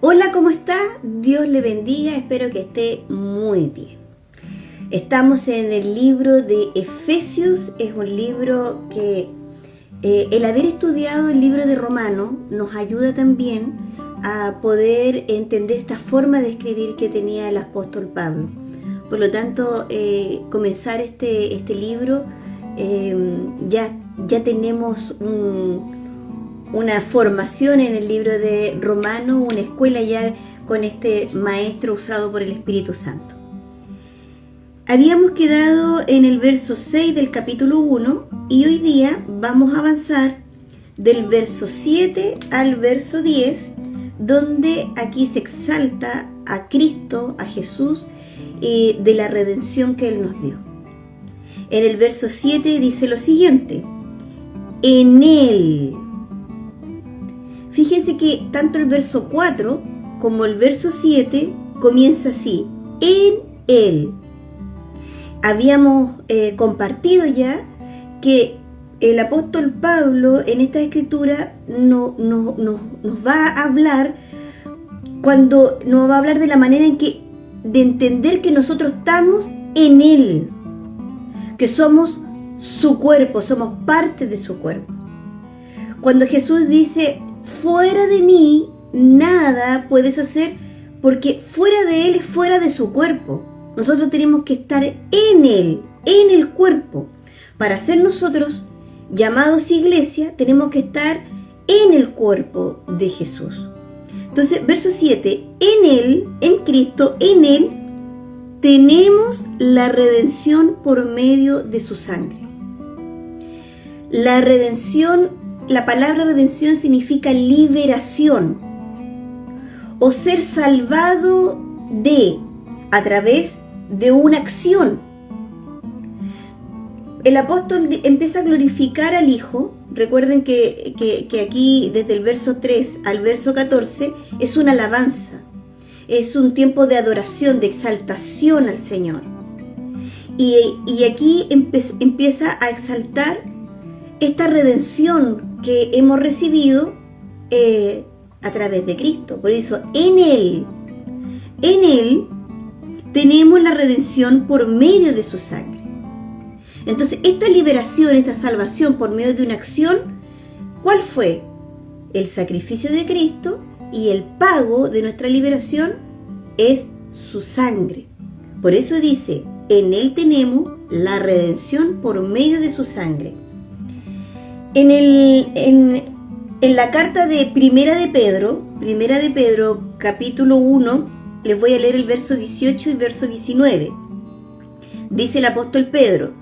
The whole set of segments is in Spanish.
Hola, ¿cómo está? Dios le bendiga, espero que esté muy bien. Estamos en el libro de Efesios, es un libro que el haber estudiado el libro de Romanos nos ayuda también a poder entender esta forma de escribir que tenía el apóstol Pablo. Por lo tanto, comenzar este libro, ya tenemos una formación en el libro de Romanos, una escuela ya con este maestro usado por el Espíritu Santo. Habíamos quedado en el verso 6 del capítulo 1 y hoy día vamos a avanzar del verso 7 al verso 10, donde aquí se exalta a Cristo, a Jesús, de la redención que Él nos dio. En el verso 7 dice lo siguiente: en Él. Fíjense que tanto el verso 4 como el verso 7 comienza así: en Él. Habíamos compartido ya que el apóstol Pablo en esta escritura nos va a hablar, cuando nos va a hablar de la manera en que, de entender que nosotros estamos en Él, que somos su cuerpo, somos parte de su cuerpo. Cuando Jesús dice: fuera de mí nada puedes hacer, porque fuera de Él es fuera de su cuerpo. Nosotros tenemos que estar en Él, en el cuerpo. Para ser nosotros llamados iglesia, tenemos que estar en el cuerpo de Jesús. Entonces, verso 7, en Él, en Cristo, en Él, tenemos la redención por medio de su sangre. La redención, la palabra redención significa liberación o ser salvado a través de una acción. El apóstol empieza a glorificar al Hijo. Recuerden que aquí desde el verso 3 al verso 14 es una alabanza, es un tiempo de adoración, de exaltación al Señor. Y aquí empieza a exaltar esta redención que hemos recibido a través de Cristo. Por eso, en Él tenemos la redención por medio de su sangre. Entonces, esta liberación, esta salvación por medio de una acción, ¿cuál fue? El sacrificio de Cristo, y el pago de nuestra liberación es su sangre. Por eso dice: en Él tenemos la redención por medio de su sangre. En la carta de Primera de Pedro, capítulo 1, les voy a leer el verso 18 y verso 19. Dice el apóstol Pedro: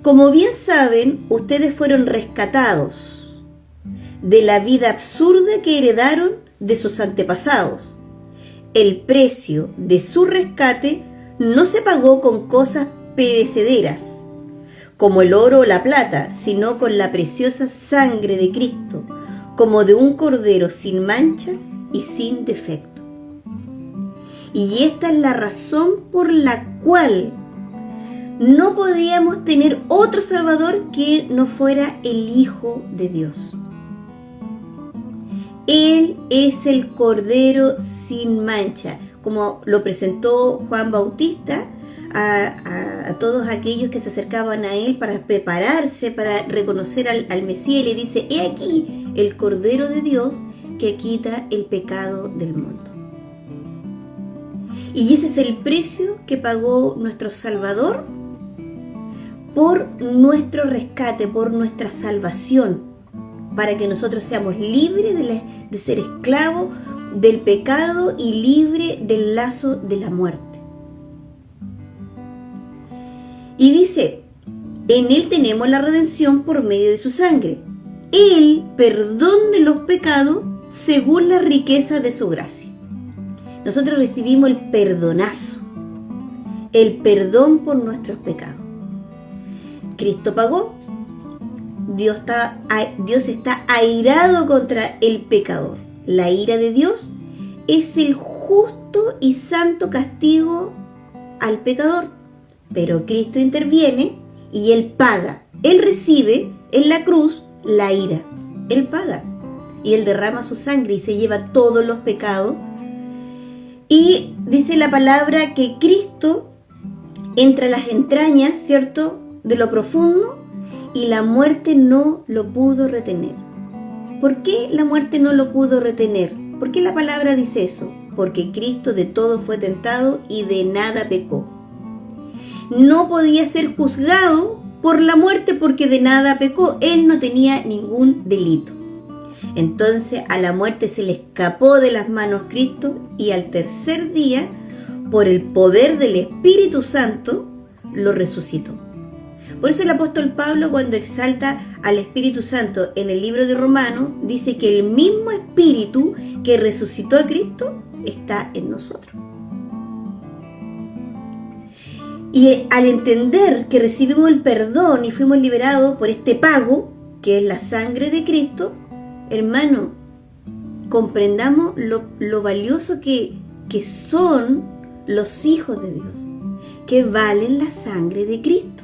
como bien saben, ustedes fueron rescatados de la vida absurda que heredaron de sus antepasados. El precio de su rescate no se pagó con cosas perecederas, como el oro o la plata, sino con la preciosa sangre de Cristo, como de un cordero sin mancha y sin defecto. Y esta es la razón por la cual no podíamos tener otro Salvador que no fuera el Hijo de Dios. Él es el Cordero sin mancha, como lo presentó Juan Bautista a todos aquellos que se acercaban a Él para prepararse, para reconocer al Mesías, y le dice: he aquí el Cordero de Dios que quita el pecado del mundo. Y ese es el precio que pagó nuestro Salvador por nuestro rescate, por nuestra salvación, para que nosotros seamos libres de ser esclavos del pecado y libres del lazo de la muerte. Y dice: en Él tenemos la redención por medio de su sangre, el perdón de los pecados según la riqueza de su gracia. Nosotros recibimos el perdonazo, el perdón por nuestros pecados. Cristo pagó. Dios está airado contra el pecador. La ira de Dios es el justo y santo castigo al pecador. Pero Cristo interviene y Él paga. Él recibe en la cruz la ira. Él paga. Y Él derrama su sangre y se lleva todos los pecados Y dice la palabra que Cristo entra a las entrañas, ¿cierto?, de lo profundo, y la muerte no lo pudo retener. ¿Por qué la muerte no lo pudo retener? ¿Por qué la palabra dice eso? Porque Cristo de todo fue tentado y de nada pecó. No podía ser juzgado por la muerte porque de nada pecó. Él no tenía ningún delito. Entonces a la muerte se le escapó de las manos Cristo, y al tercer día, por el poder del Espíritu Santo, lo resucitó. Por eso el apóstol Pablo, cuando exalta al Espíritu Santo en el libro de Romanos, dice que el mismo Espíritu que resucitó a Cristo está en nosotros. Y al entender que recibimos el perdón y fuimos liberados por este pago, que es la sangre de Cristo, hermano, comprendamos lo valioso que son los hijos de Dios, que valen la sangre de Cristo.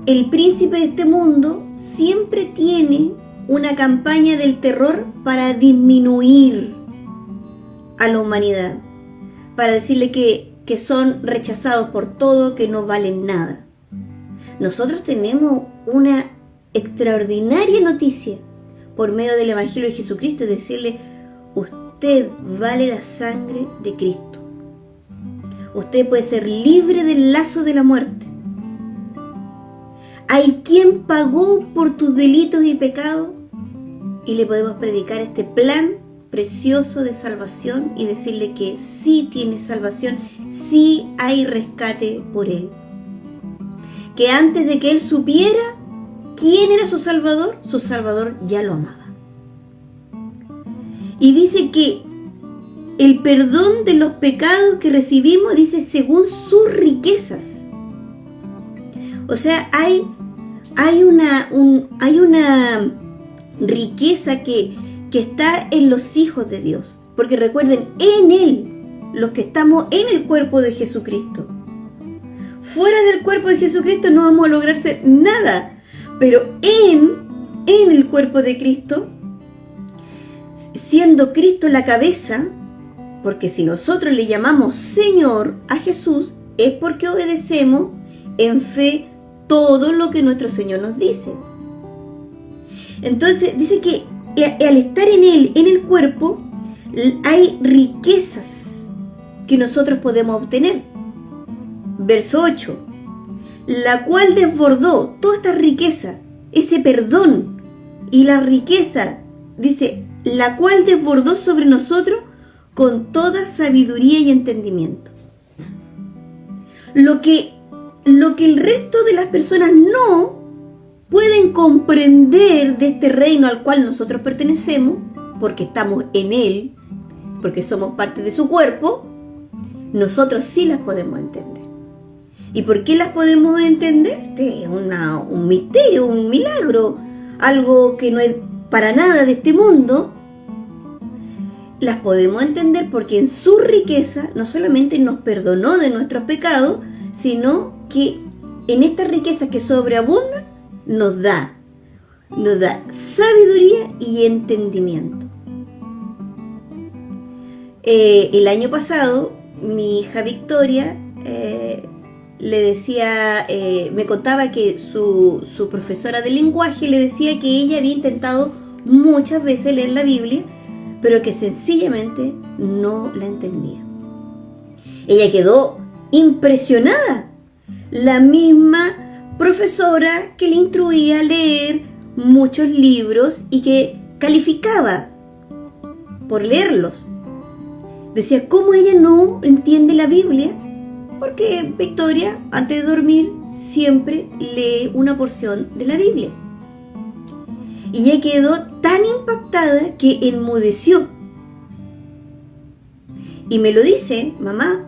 El príncipe de este mundo siempre tiene una campaña del terror para disminuir a la humanidad, para decirle que son rechazados por todo, que no valen nada. Nosotros tenemos una extraordinaria noticia por medio del Evangelio de Jesucristo, es decirle: usted vale la sangre de Cristo. Usted puede ser libre del lazo de la muerte. Hay quien pagó por tus delitos y pecados, y le podemos predicar este plan precioso de salvación y decirle que sí tiene salvación, sí hay rescate por él. Que antes de que él supiera quién era su Salvador ya lo amaba. Y dice que el perdón de los pecados que recibimos, dice, según sus riquezas. O sea, hay una riqueza que está en los hijos de Dios. Porque recuerden, en Él, los que estamos en el cuerpo de Jesucristo. Fuera del cuerpo de Jesucristo no vamos a lograr ser nada. Pero en el cuerpo de Cristo, siendo Cristo la cabeza, porque si nosotros le llamamos Señor a Jesús, es porque obedecemos en fe todo lo que nuestro Señor nos dice. Entonces dice que al estar en Él, en el cuerpo, hay riquezas que nosotros podemos obtener. Verso 8, la cual desbordó toda esta riqueza, ese perdón y la riqueza, dice, la cual desbordó sobre nosotros con toda sabiduría y entendimiento. Lo que el resto de las personas no pueden comprender de este reino al cual nosotros pertenecemos, porque estamos en Él, porque somos parte de su cuerpo, nosotros sí las podemos entender. ¿Y por qué las podemos entender? Este es un misterio, un milagro, algo que no es para nada de este mundo. Las podemos entender porque en su riqueza no solamente nos perdonó de nuestros pecados, sino que en esta riqueza que sobreabunda nos da sabiduría y entendimiento. El año pasado mi hija Victoria le decía, me contaba que su profesora de lenguaje le decía que ella había intentado muchas veces leer la Biblia, pero que sencillamente no la entendía. Ella quedó impresionada. La misma profesora que le instruía a leer muchos libros y que calificaba por leerlos. Decía, ¿cómo ella no entiende la Biblia? Porque Victoria, antes de dormir, siempre lee una porción de la Biblia. Y ella quedó tan impactada que enmudeció. Y me lo dice, mamá,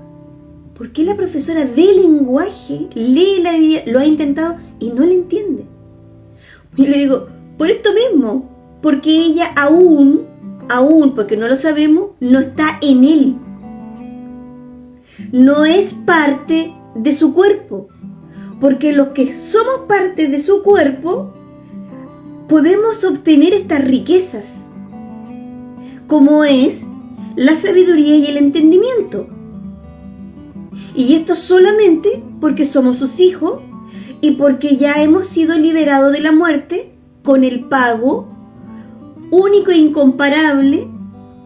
¿por qué la profesora de lenguaje lee la Biblia, lo ha intentado y no la entiende? Y le digo, por esto mismo, porque ella aún, porque no lo sabemos, no está en Él. No es parte de su cuerpo. Porque los que somos parte de su cuerpo, podemos obtener estas riquezas. Como es la sabiduría y el entendimiento. Y esto solamente porque somos sus hijos y porque ya hemos sido liberados de la muerte con el pago único e incomparable,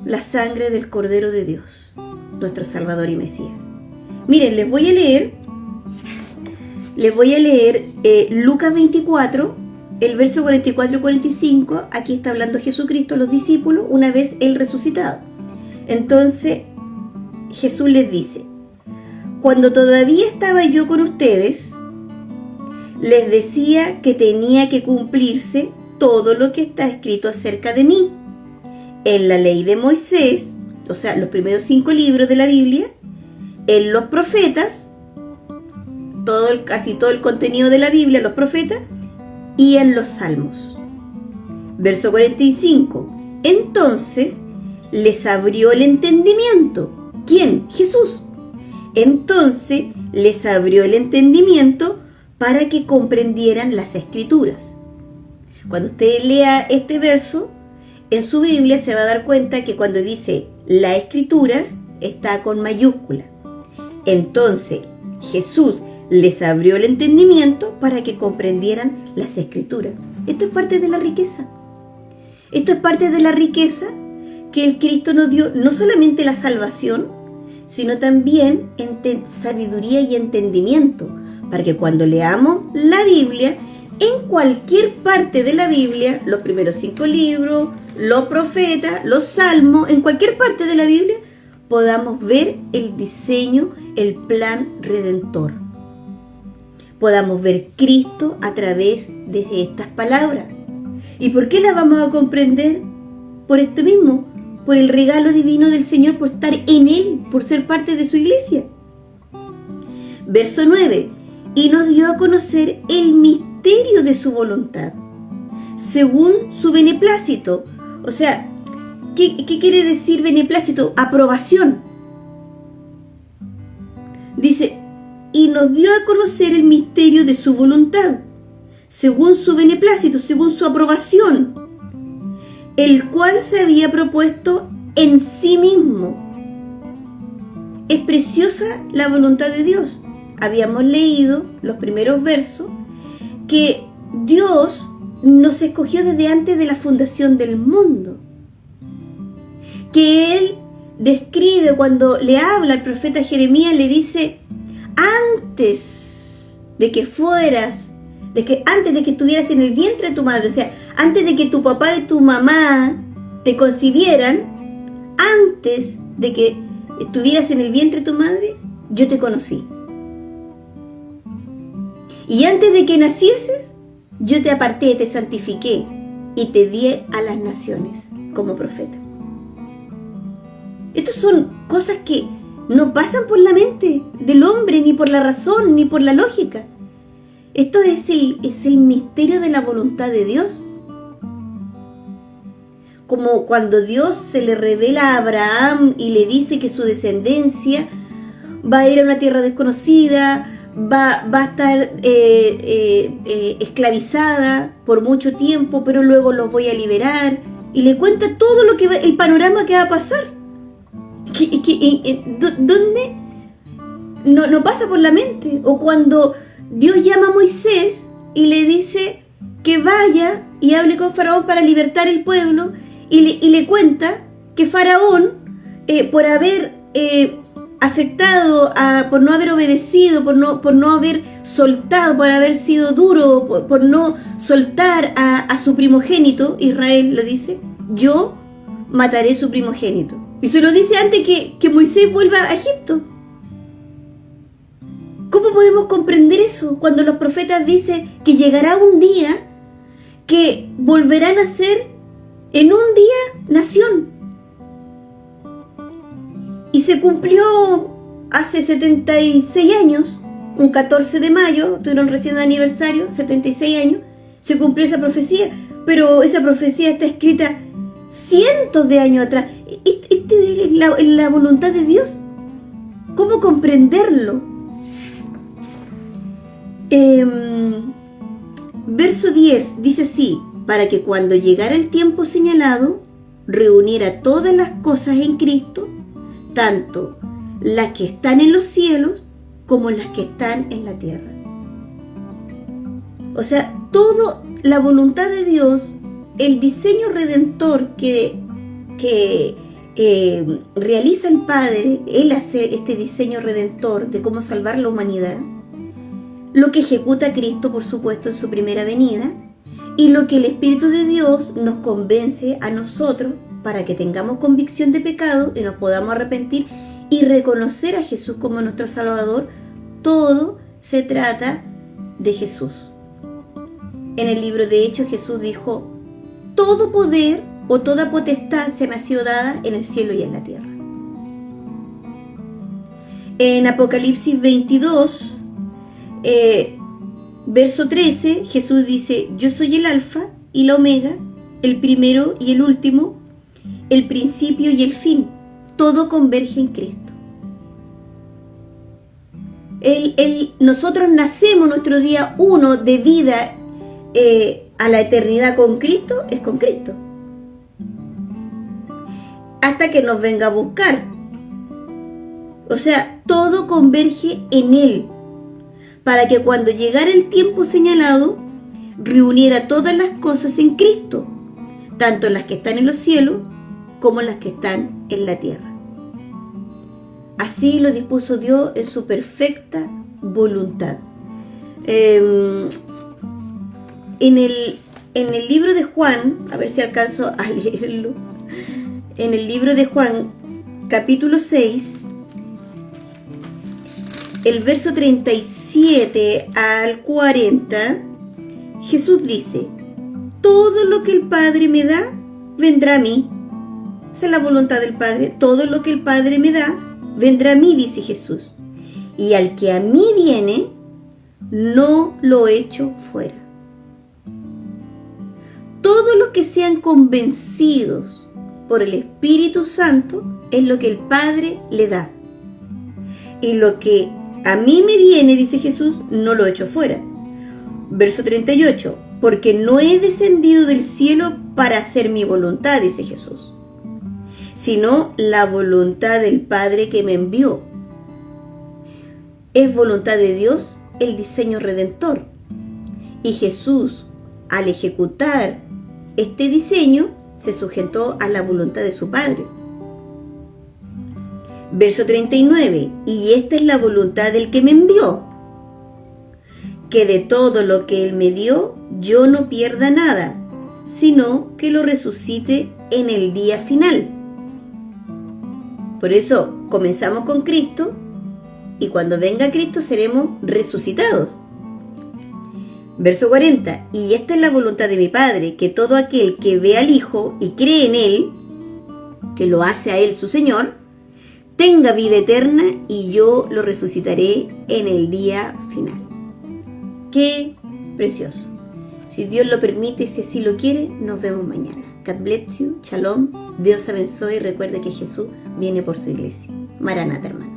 la sangre del Cordero de Dios, nuestro Salvador y Mesías. Miren, les voy a leer Lucas 24, el verso 44 y 45. Aquí está hablando Jesucristo a los discípulos una vez Él resucitado. Entonces Jesús les dice: cuando todavía estaba yo con ustedes, les decía que tenía que cumplirse todo lo que está escrito acerca de mí en la ley de Moisés, o sea, los primeros 5 libros de la Biblia, en los profetas, casi todo el contenido de la Biblia, los profetas, y en los salmos. Verso 45. Entonces les abrió el entendimiento. ¿Quién? Jesús. Entonces les abrió el entendimiento para que comprendieran las Escrituras. Cuando usted lea este verso en su Biblia se va a dar cuenta que cuando dice las Escrituras está con mayúscula. Entonces Jesús les abrió el entendimiento para que comprendieran las Escrituras. Esto es parte de la riqueza. Esto es parte de la riqueza que el Cristo nos dio, no solamente la salvación, sino también sabiduría y entendimiento, para que cuando leamos la Biblia, en cualquier parte de la Biblia, los primeros 5 libros, los profetas, los salmos, en cualquier parte de la Biblia, podamos ver el diseño, el plan redentor. Podamos ver Cristo a través de estas palabras. ¿Y por qué las vamos a comprender? Por esto mismo, por el regalo divino del Señor, por estar en Él, por ser parte de su iglesia. Verso 9. Y nos dio a conocer el misterio de su voluntad, según su beneplácito. O sea, ¿qué quiere decir beneplácito? Aprobación. Dice, y nos dio a conocer el misterio de su voluntad, según su beneplácito, según su aprobación, el cual se había propuesto en sí mismo. Es preciosa la voluntad de Dios. Habíamos leído los primeros versos que Dios nos escogió desde antes de la fundación del mundo. Que Él describe cuando le habla al profeta Jeremías, le dice, antes de que estuvieras en el vientre de tu madre, o sea, antes de que tu papá y tu mamá te concibieran, antes de que estuvieras en el vientre de tu madre, yo te conocí. Y antes de que nacieses, yo te aparté, te santifiqué y te di a las naciones como profeta. Estas son cosas que no pasan por la mente del hombre, ni por la razón, ni por la lógica. Esto es el misterio de la voluntad de Dios. Como cuando Dios se le revela a Abraham y le dice que su descendencia va a ir a una tierra desconocida, va a estar esclavizada por mucho tiempo, pero luego los voy a liberar, y le cuenta todo el panorama que va a pasar. ¿Dónde? No pasa por la mente. O cuando Dios llama a Moisés y le dice que vaya y hable con Faraón para libertar el pueblo, y le cuenta que Faraón, por haber afectado, por no haber obedecido, por no haber soltado, por haber sido duro, por no soltar a su primogénito, Israel le dice, yo mataré su primogénito. Y se lo dice antes que Moisés vuelva a Egipto. ¿Cómo podemos comprender eso cuando los profetas dicen que llegará un día que volverán a ser en un día nación? Y se cumplió hace 76 años, un 14 de mayo, tuvieron recién de aniversario, 76 años, se cumplió esa profecía, pero esa profecía está escrita cientos de años atrás. Esta es la voluntad de Dios. ¿Cómo comprenderlo? Verso 10 dice así, para que cuando llegara el tiempo señalado, reuniera todas las cosas en Cristo, tanto las que están en los cielos como las que están en la tierra. O sea, toda la voluntad de Dios, el diseño redentor que realiza el Padre, Él hace este diseño redentor de cómo salvar la humanidad, lo que ejecuta Cristo, por supuesto, en su primera venida, y lo que el Espíritu de Dios nos convence a nosotros para que tengamos convicción de pecado y nos podamos arrepentir y reconocer a Jesús como nuestro Salvador. Todo se trata de Jesús. En el libro de Hechos Jesús dijo: todo poder o toda potestad se me ha sido dada en el cielo y en la tierra. En Apocalipsis 22, verso 13, Jesús dice: yo soy el Alfa y la Omega, el primero y el último, el principio y el fin. Todo converge en Cristo. Nosotros nacemos, nuestro día 1 de vida a la eternidad con Cristo, es con Cristo. Hasta que nos venga a buscar. O sea, todo converge en Él, para que cuando llegara el tiempo señalado, reuniera todas las cosas en Cristo, tanto las que están en los cielos como las que están en la tierra. Así lo dispuso Dios en su perfecta voluntad. En el libro de Juan, a ver si alcanzo a leerlo, en el libro de Juan, capítulo 6, el verso 37 al 40, Jesús dice: todo lo que el Padre me da, vendrá a mí. Esa es la voluntad del Padre. Todo lo que el Padre me da, vendrá a mí, dice Jesús. Y al que a mí viene, no lo echo fuera. Todos los que sean convencidos por el Espíritu Santo es lo que el Padre le da. Y lo que a mí me viene, dice Jesús, no lo echo fuera. Verso 38. Porque no he descendido del cielo para hacer mi voluntad, dice Jesús, sino la voluntad del Padre que me envió. Es voluntad de Dios el diseño redentor. Y Jesús, al ejecutar este diseño, se sujetó a la voluntad de su Padre. Verso 39. Y esta es la voluntad del que me envió, que de todo lo que Él me dio, yo no pierda nada, sino que lo resucite en el día final. Por eso comenzamos con Cristo, y cuando venga Cristo seremos resucitados. Verso 40. Y esta es la voluntad de mi Padre, que todo aquel que ve al Hijo y cree en Él, que lo hace a Él su Señor, tenga vida eterna, y yo lo resucitaré en el día final. ¡Qué precioso! Si Dios lo permite y si así lo quiere, nos vemos mañana. God bless you, shalom, Dios abençoe, y recuerde que Jesús viene por su iglesia. Maranata, hermano.